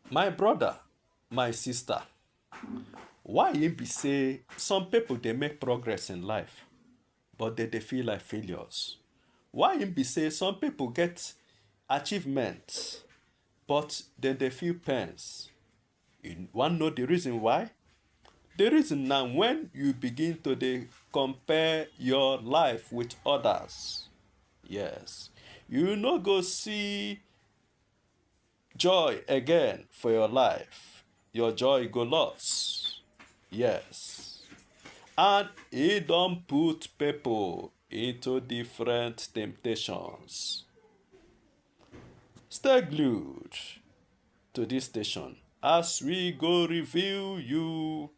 My brother, my sister, why e be say some people dey make progress in life but they dey feel like failures? Why e be say some people get achievements but dem dey feel pains? You wan know the reason why? The reason na when you begin to dey compare your life with others. Yes, you no go see joy again for your life. Your joy go lost. Yes. And e don put people into different temptations. Stay glued to this station as we go reveal you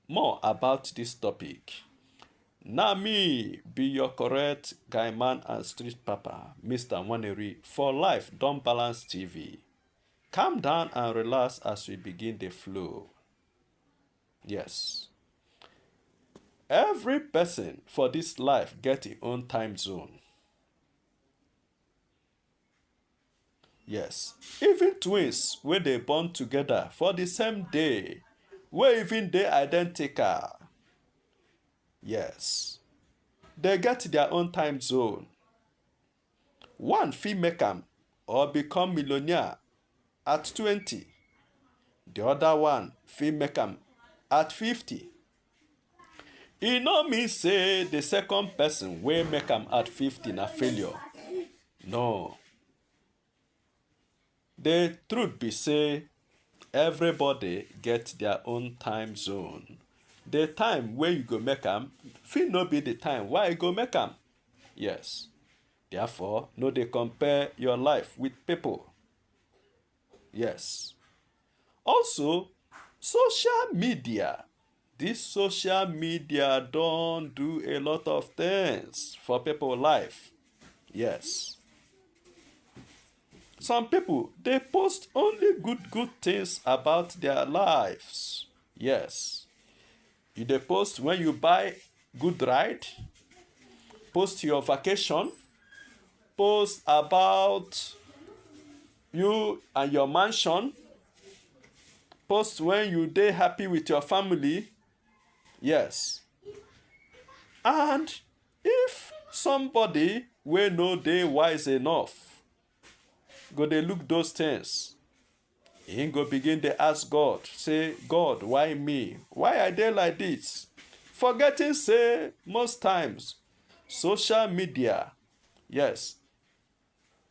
more about this topic. Na me be your correct guy man and street papa, Mr. Waneri, for Life Don Balance TV. Calm down and relax as we begin the flow. Yes. Every person for this life get his own time zone. Yes. Even twins wey dey born together for the same day, wey even dey identical. Yes. They get their own time zone. One fit make am or become millionaire at 20. The other one fit make am at 50. E no mean say the second person wey make am at 50 na failure. No. The truth be say everybody get their own time zone. The time wey you go make am fit no be the time wey you go make am. Yes. Therefore, no dey compare your life with people. Yes. Also, social media. This social media don do a lot of things for people life. Yes. Some people, they post only good things about their lives. Yes. You dey post when you buy good ride, post your vacation, post about you and your mansion, post when you dey happy with your family. Yes. And if somebody wey no dey wise enough go dey look those things, he go begin dey ask God, say, God, why me? Why I dey like this? Forgetting say most times social media, yes,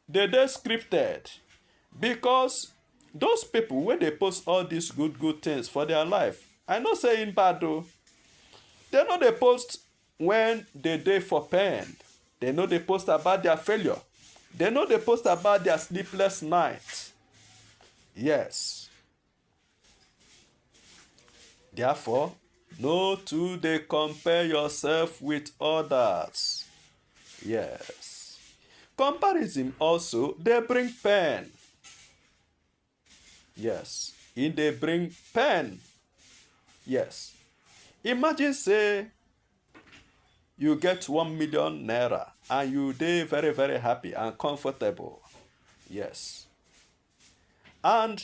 they dey scripted, because those people wey dey post all these good things for their life, I no say im bad o. They no dey post when they dey for pain. They no dey post about their failure. They no dey post about their sleepless night. Yes. Therefore, no too dey compare yourself with others. Yes. Comparison also dey bring pain. Yes. E dey bring pain. Yes. Imagine say you get 1 million naira and you dey very happy and comfortable. Yes. And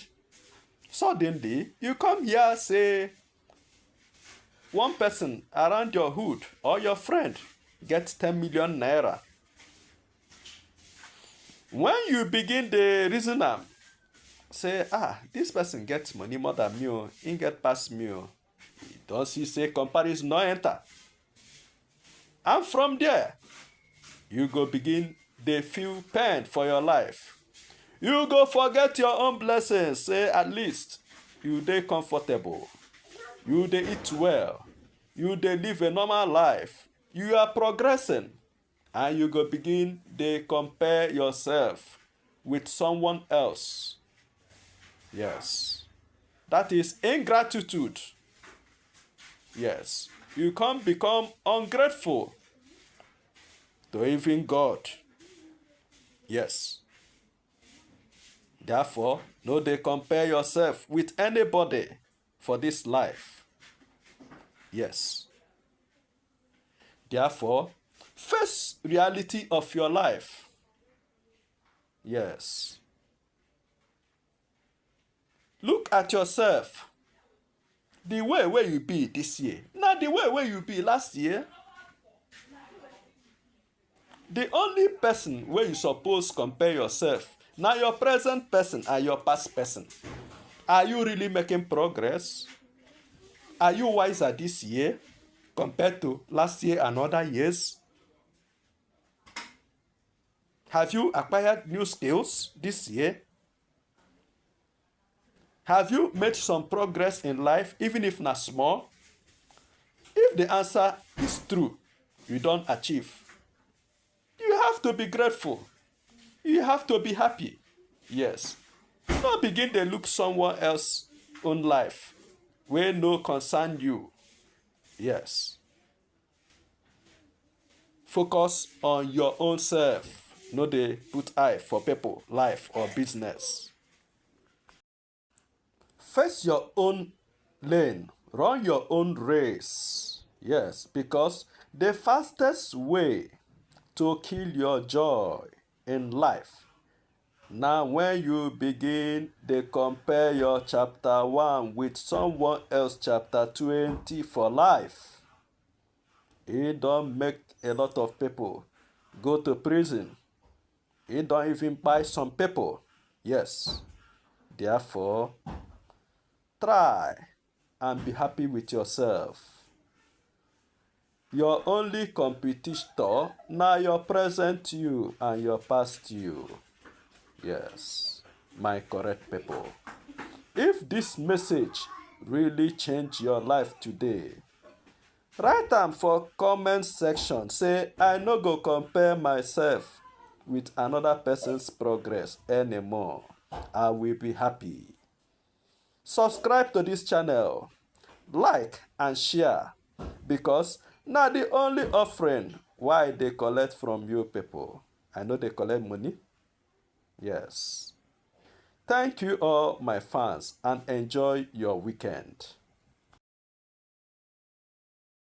suddenly you come here say one person around your hood or your friend get 10 million naira. When you begin dey reason am, say, this person get money more than me o, he get pass me o. You don see say comparison no enter. And from there, you go begin dey feel pain for your life. You go forget your own blessings, say at least you dey comfortable, you dey eat well, you dey live a normal life, you are progressing, and you go begin dey compare yourself with someone else. Yes. That is ingratitude. Yes. You come become ungrateful to even God. Yes. Therefore, no dey compare yourself with anybody for this life. Yes. Therefore, face reality of your life. Yes. Look at yourself. The way where you be this year, not the way where you be last year. The only person where you suppose compare yourself, now your present person and your past person. Are you really making progress? Are you wiser this year compared to last year and other years? Have you acquired new skills this year? Have you made some progress in life, even if not small? If the answer is true, you don't achieve, you have to be grateful. You have to be happy. Yes. Don't begin to look someone else's own life where no concern you. Yes. Focus on your own self. No dey put eye for people, life or business. Face your own lane. Run your own race. Yes, because the fastest way to kill your joy in life. Now, when you begin to compare your chapter 1 with someone else chapter 20 for life, it don't make a lot of people go to prison. It don't even buy some people. Yes. Therefore, try and be happy with yourself. Your only competitor now your present you and your past you. Yes, my correct people. If this message really changed your life today, write am for comment section. Say, I no go compare myself with another person's progress anymore. I will be happy. Subscribe to this channel, like and share, because na the only offering why they collect from you people. I know they collect money. Yes. Thank you all my fans and enjoy your weekend.